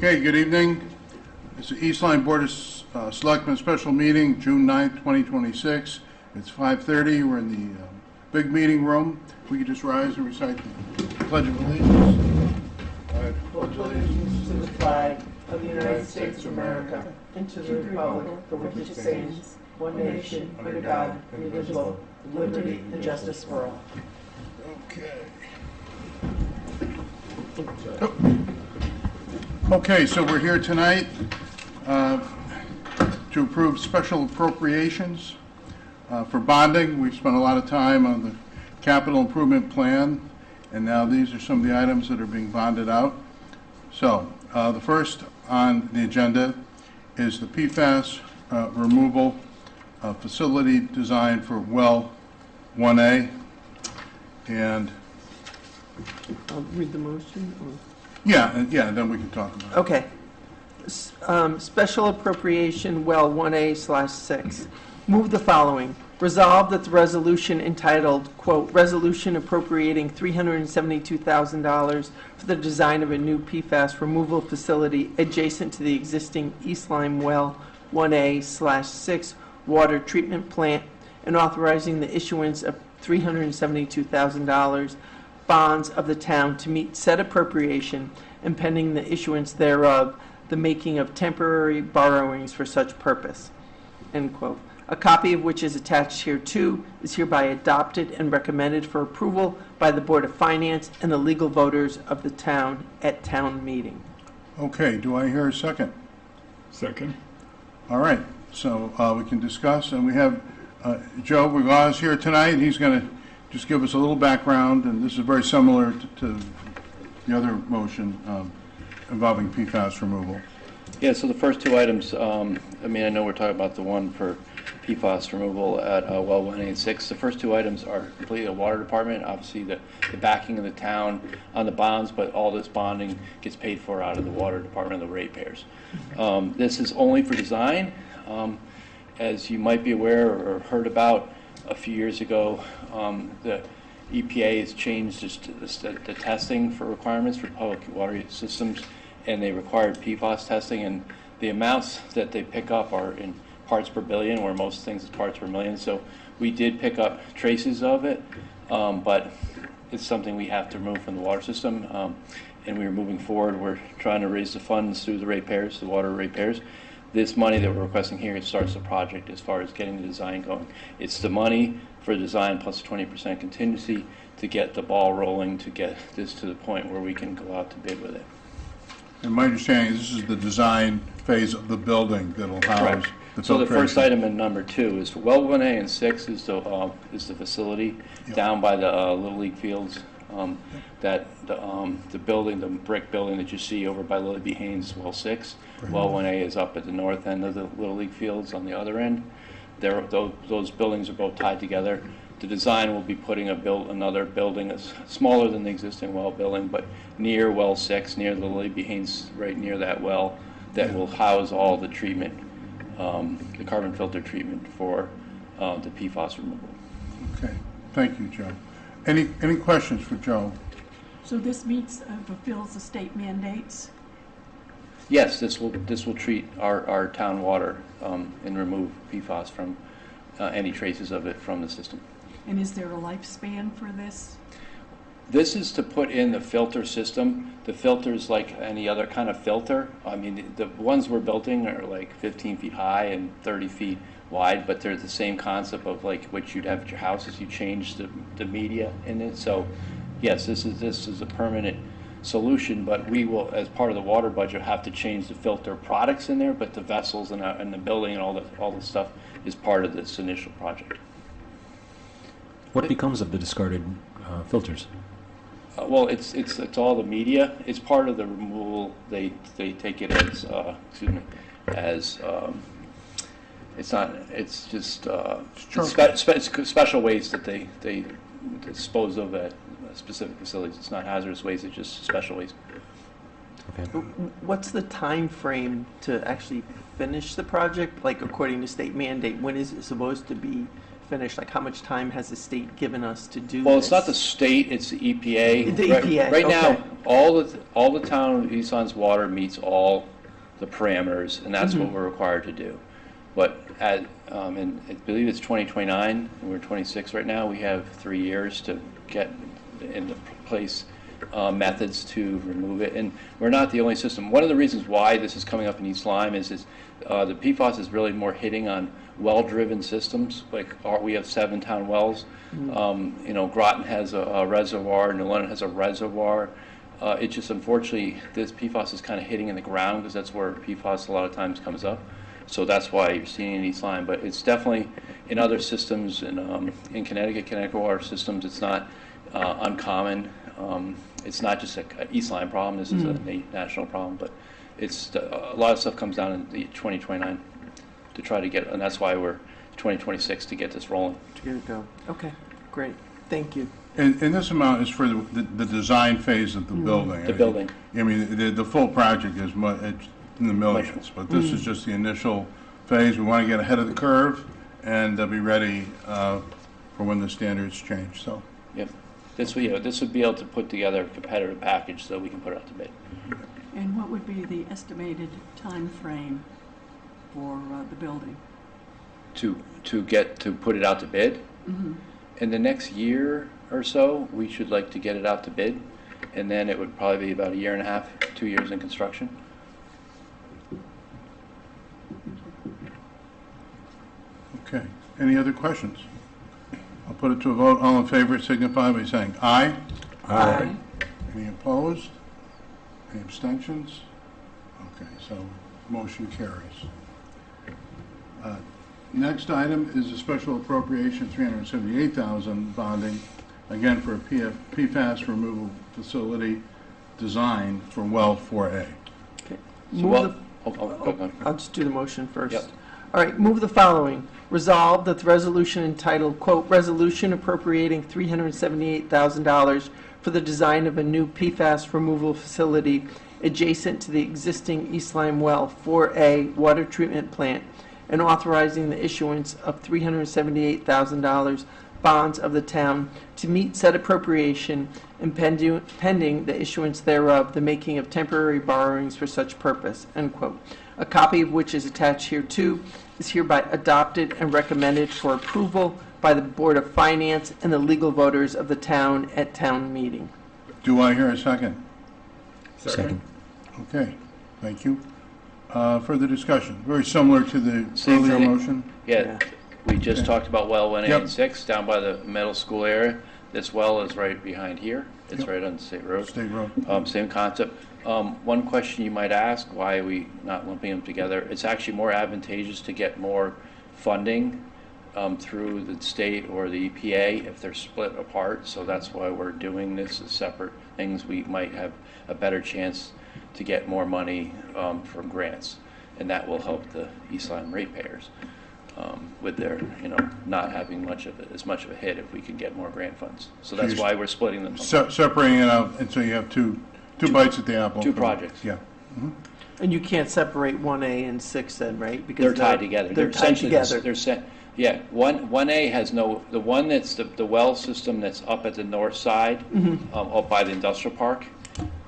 Okay, good evening. It's the East Lyme Board of Selectmen special meeting, June 9th, 2026. It's 5:30. We're in the big meeting room. If we could just rise and recite the Pledge of Allegiance. I pledge allegiance to the flag of the United States of America and to the republic for which it stands, one nation, under God, indivisible, with liberty and justice for all. Okay. Okay, so we're here tonight to approve special appropriations for bonding. We've spent a lot of time on the capital improvement plan, and now these are some of the items that are being bonded out. So the first on the agenda is the PFAS removal facility design for well 1A. And I'll read the motion. yeah, then we can talk about it. Okay. Special appropriation well 1A/6. Move the following. Resolve that the resolution entitled, quote, "Resolution appropriating $372,000 for the design of a new PFAS removal facility adjacent to the existing East Lyme well 1A/6 water treatment plant and authorizing the issuance of $372,000 bonds of the town to meet said appropriation and pending the issuance thereof, the making of temporary borrowings for such purpose," end quote. A copy of which is attached hereto is hereby adopted and recommended for approval by the Board of Finance and the legal voters of the town at town meeting. Okay, do I hear a second? Second. All right, so we can discuss, and we have Joe Regaz here tonight. He's going to just give us a little background, and this is very similar to the other motion involving PFAS removal. Yeah, so the first two items, I know we're talking about the one for PFAS removal at well 186. The first two items are completely the water department, obviously the backing of the town on the bonds, but all this bonding gets paid for out of the water department, the ratepayers. This is only for design. As you might be aware or heard about a few years ago, the EPA has changed the testing for requirements for public water systems, and they required PFAS testing, and the amounts that they pick up are in parts per billion, where most things is parts per million. So we did pick up traces of it, but it's something we have to remove from the water system, and we're moving forward. We're trying to raise the funds through the ratepayers, the water ratepayers. This money that we're requesting here starts the project as far as getting the design going. It's the money for design plus 20% contingency to get the ball rolling, to get this to the point where we can go out to bid with it. And my understanding is this is the design phase of the building that'll house Correct. the So the filtration. first item in number 2 is well 1A and 6 is the facility down by the Little League fields. That the building, the brick building that you see over by Lily B. Haynes, well 6. Well 1A is up at the north end of the Little League fields on the other end. Those buildings are both tied together. The design will be putting another building that's smaller than the existing well building, but near well 6, near the Lily B. Haynes, right near that well, that will house all the treatment, the carbon filter treatment for the PFAS removal. Okay, thank you, Joe. Any questions for Joe? So this meets, fulfills the state mandates? Yes, this will treat our town water and remove PFAS from any traces of it from the system. And is there a lifespan for this? This is to put in the filter system. The filter's like any other kind of filter. I mean, the ones we're building are like 15 feet high and 30 feet wide, but they're the same concept of like what you'd have at your house as you change the media in it. So yes, this is a permanent solution, but we will, as part of the water budget, have to change the filter products in there, but the vessels and the building and all the stuff is part of this initial project. What becomes of the discarded filters? Well, it's all the media. It's part of the removal. They take it as it's not. It's just special waste that they dispose of at specific facilities. It's not hazardous waste. It's just special waste. Okay. What's the time frame to actually finish the project? Like according to state mandate, when is it supposed to be finish? Like, how much time has the state given us to do this? Well, it's not the state, it's the EPA. The Right- EPA, Right now, okay. all the town of East Lyme's water meets all the parameters, and that's Mm-hmm. what we're required to do. But and I believe it's 2029, and we're 26 right now, we have 3 years to get into place methods to remove it. And we're not the only system. One of the reasons why this is coming up in East Lyme is the PFAS is really more hitting on well-driven systems. Like we have 7 town wells. Groton has a reservoir, New London has a reservoir. It just, unfortunately, this PFAS is kind of hitting in the ground because that's where PFAS a lot of times comes up. So that's why you're seeing it in East Lyme. But it's definitely in other systems, in Connecticut water systems, it's not uncommon. It's not just an East Lyme problem. This is a national problem. But it's a lot of stuff comes down in the 2029 to try to get, and that's why we're 2026 to get this rolling. To get it go. Okay, great. Thank you. And this amount is for the design phase of the building. The building. I mean, the full project is it's in the millions, but this is just the initial phase. We want to get ahead of the curve and be ready for when the standards change, so. Yep. This would be able to put together a competitive package so we can put it out to bid. And what would be the estimated time frame for the building? To put it out to bid. In the next year or so, we should like to get it out to bid, and then it would probably be about 1.5 years, 2 years in construction. Okay. Any other questions? I'll put it to a vote. All in favor signify by saying aye. Aye. Any opposed? Any abstentions? Okay, so motion carries. Next item is a special appropriation, $378,000 bonding, again for a PFAS removal facility design for well 4A. Okay. So Move go. I'll just do the motion first. Yep. All right, move the following. Resolve that the resolution entitled, quote, "Resolution appropriating $378,000 for the design of a new PFAS removal facility adjacent to the existing East Lyme Well 4A water treatment plant, and authorizing the issuance of $378,000 bonds of the town to meet said appropriation, and pending the issuance thereof, the making of temporary borrowings for such purpose," end quote. A copy of which is attached hereto, is hereby adopted and recommended for approval by the Board of Finance and the legal voters of the town at town meeting. Do I hear a second? Second. Okay, thank you. Further discussion, very similar to the Same earlier thing. motion? Yeah, we just Okay. talked about well 1A Yep. and 6 down by the middle school area. This well is right behind here. It's Yep. right on the state road. State road. Same concept. One question you might ask, why are we not lumping them together? It's actually more advantageous to get more funding through the state or the EPA if they're split apart. So that's why we're doing this as separate things. We might have a better chance to get more money from grants, and that will help the East Lyme ratepayers with their, not having as much of a hit if we can get more grant funds. So that's you're why we're splitting them. Separating it out, and so you have two bites at the apple. Two projects. Yeah. And you can't separate 1A and 6 then, right? Because They're tied together. They're tied essentially- together. Yeah, 1A has the one that's the well system that's up at the north side, up by the industrial park,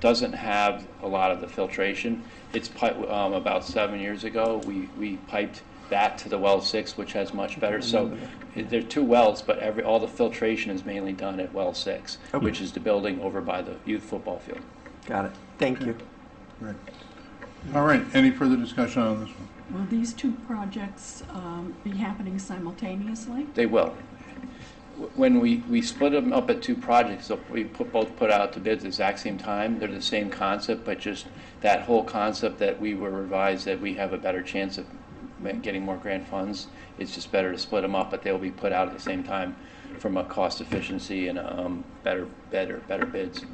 doesn't have a lot of the filtration. It's about 7 years ago, we piped that to the well 6, which has much better. So there are 2 wells, but all the filtration is mainly done at well 6, Okay. which is the building over by the youth football field. Got it. Thank you. Great. All right, any further discussion on this one? Will these two projects be happening simultaneously? They will. When we split them up at 2 projects, so we both put out to bid at the exact same time. They're the same concept, but just that whole concept that we were revised, that we have a better chance of getting more grant funds. It's just better to split them up, but they'll be put out at the same time from a cost efficiency and better bids.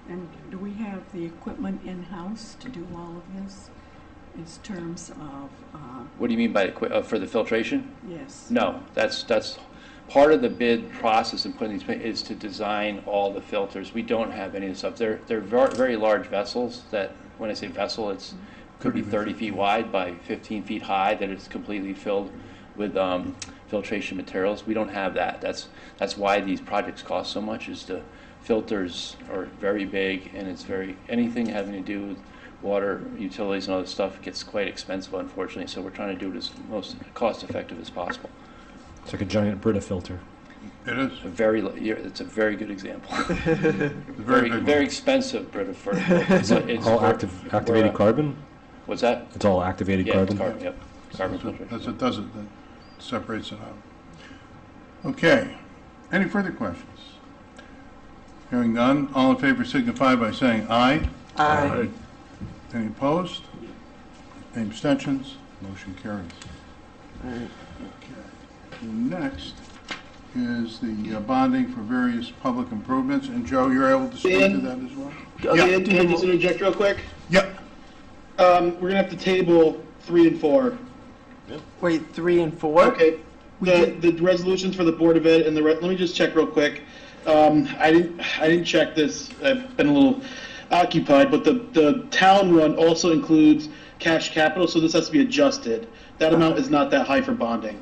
And do we have the equipment in-house to do all of this in terms of, What do you mean by for the filtration? yes? No, that's part of the bid process and putting these is to design all the filters. We don't have any of this stuff. They're very large vessels that, when I say vessel, could be 30 feet wide by 15 feet high, that it's completely filled with filtration materials. We don't have that. That's why these projects cost so much, is the filters are very big, and it's anything having to do with water, utilities, and other stuff gets quite expensive, unfortunately. So we're trying to do it as most cost effective as possible. It's like a giant Brita filter. It is. It's a very good example. Very big Very one. expensive, Brita, for it's All for- activated for, carbon? What's that? It's all activated Yeah, carbon? it's carbon. Yep, carbon That's what filtration. does it, that separates it out. Okay, any further questions? Hearing none, all in favor signify by saying aye. Aye. Any opposed? Any abstentions? Motion carries. All right. Okay. Next is the bonding for various public improvements, and Joe, you're able to speak to Dan? that as well? Okay, Dan, can I just interject real quick? Yep. We're gonna have to table 3 and 4. Wait, 3 and 4? Okay. We The resolutions for the Board of Ed and let me just check real quick. I didn't check this. I've been a little occupied, but the town one also includes cash capital, so this has to be adjusted. That amount is not that high for bonding.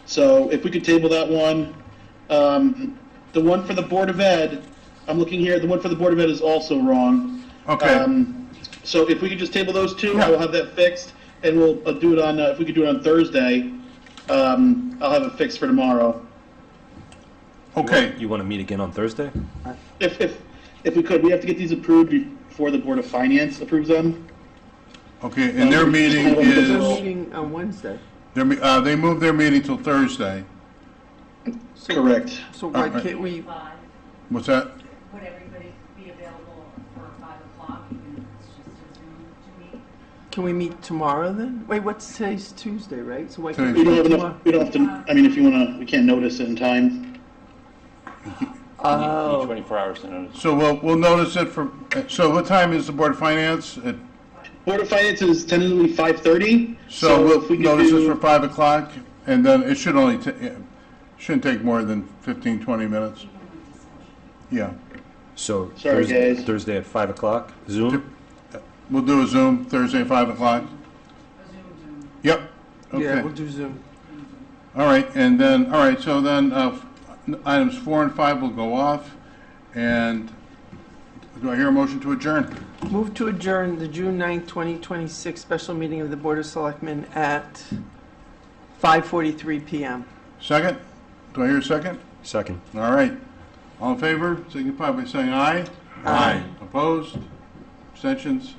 So if we could table that one. The one for the Board of Ed, I'm looking here, the one for the Board of Ed is also wrong. Okay. So if we could just table those two, Yeah. I will have that fixed, and we'll do it on, if we could do it on Thursday, I'll have it fixed for tomorrow. Okay. You want to meet again on Thursday? If we could, we have to get these approved before the Board of Finance approves them. Okay, and their meeting They're is, meeting on Wednesday. they moved their meeting till Thursday. Correct. So why Alright. can't we, What's that? Would everybody be available for 5 o'clock, even if it's just a Zoom to meet? can we meet tomorrow then? Wait, what's today's Tuesday, right? So why can't Today's we We don't meet have tomorrow? enough, we don't have to, I mean, if you wanna, we can't notice it in time. You Oh. need 24 hours to notice. So we'll notice it for, so what time is the Board of Finance? Board of Finance is tentatively 5:30. So if we'll we could notice this do- for 5 o'clock, and then it should only, shouldn't take more than 15, 20 minutes. Yeah. So Sorry, guys. Thursday at 5 o'clock, Zoom? We'll do a Zoom Thursday, 5 o'clock. A Zoom. Yep. Yeah, Okay. we'll do Zoom. All right, and then, all right, so then items 4 and 5 will go off, and do I hear a motion to adjourn? Move to adjourn the June 9th, 2026 special meeting of the Board of Selectmen at 5:43 PM. Second? Do I hear a second? Second. All right. All in favor, signify by saying aye. Aye. Opposed? Abstentions?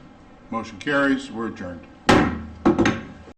Motion carries. We're adjourned.